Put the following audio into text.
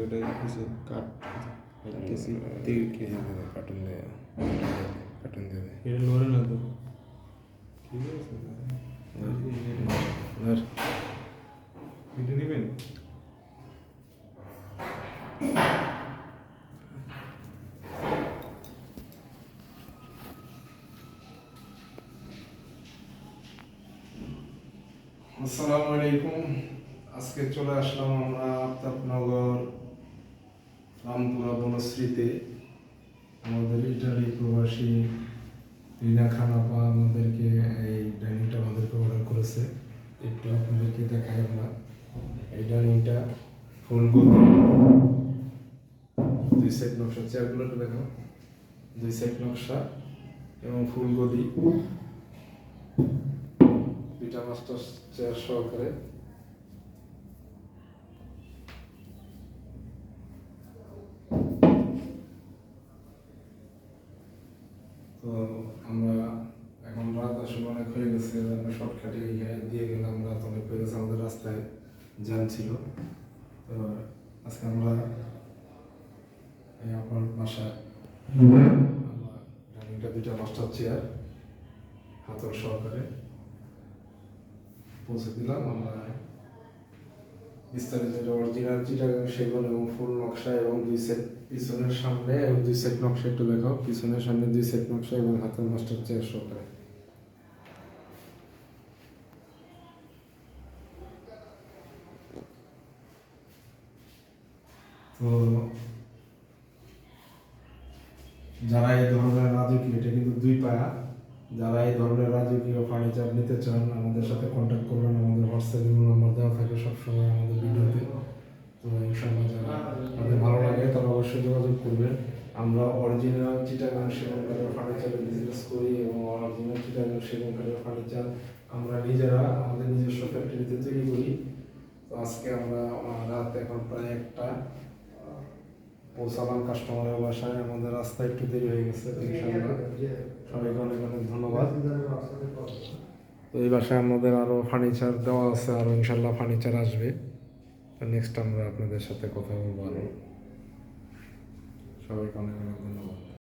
এটাই কিছু কাট কিছু তিরকে কার্টুন দিয়ে দেবে এটা নড়ে না তো ঠিক আছে ধর এটা নেবেন আসসালামু আলাইকুম। আজকে চলে আসলাম আমরা আফতাবনগর রামপুরা বনশ্রীতে। আমাদের ইটালি প্রবাসী রিনা খান আপা আমাদেরকে এই ডাইনিংটা আমাদেরকে অর্ডার করেছে। একটু আপনাদেরকে দেখাই আমরা। এই ডাইনিংটা ফুল গদি, 2 সেট নকশা, চেয়ারগুলোকে দেখো, 2 সেট নকশা এবং ফুল গদি, 2টা মাস্টার চেয়ার সহকারে। তো আমরা এখন রাত আসলে অনেক হয়ে গেছে, আমরা শর্টকাটে দিয়ে গেলাম, রাত অনেক হয়ে গেছে, আমাদের রাস্তায় জ্যাম ছিল। তো আজকে আমরা আপনার বাসায় আমরা ডাইনিংটা 2টা মাস্টার চেয়ার হাতল সহকারে পৌঁছে দিলাম। আমরা বিস্তারিত অরিজিনাল চিটাগাং সেগুন এবং ফুল নকশা এবং 2 সেট পিছনের সামনে এবং 2 সেট নকশা একটু দেখাও, পিছনের সামনে 2 সেট নকশা এবং হাতের মাস্টার চেয়ার সহকারে। তো যারা এই ধরনের রাজকীয়, এটা কিন্তু 2 পায়া, যারা এই ধরনের রাজকীয় ফার্নিচার নিতে চান আমাদের সাথে কন্ট্যাক্ট করবেন। আমাদের হোয়াটসঅ্যাপ নাম্বার দেওয়া থাকে সবসময় আমাদের ভিডিওতে। তো ইনশাআল্লাহ যারা তাদের ভালো লাগে তারা অবশ্যই যোগাযোগ করবেন। আমরা অরিজিনাল চিটাগাং সেগুন কাঠের ফার্নিচারের বিজনেস করি এবং অরিজিনাল চিটাগাং সেগুন কাঠের ফার্নিচার আমরা নিজেরা আমাদের নিজস্ব ফ্যাক্টরিতে তৈরি করি। তো আজকে আমরা রাত এখন প্রায় 1টা পৌঁছালাম কাস্টমারের বাসায়। আমাদের রাস্তা একটু দেরি হয়ে গেছে। ইনশাআল্লাহ সবাইকে অনেক অনেক ধন্যবাদ। তো এই বাসায় আমাদের আরও ফার্নিচার দেওয়া আছে, আরও ইনশাআল্লাহ ফার্নিচার আসবে। তো নেক্সট আমরা আপনাদের সাথে কথা বলবো আরও। সবাইকে অনেক অনেক ধন্যবাদ।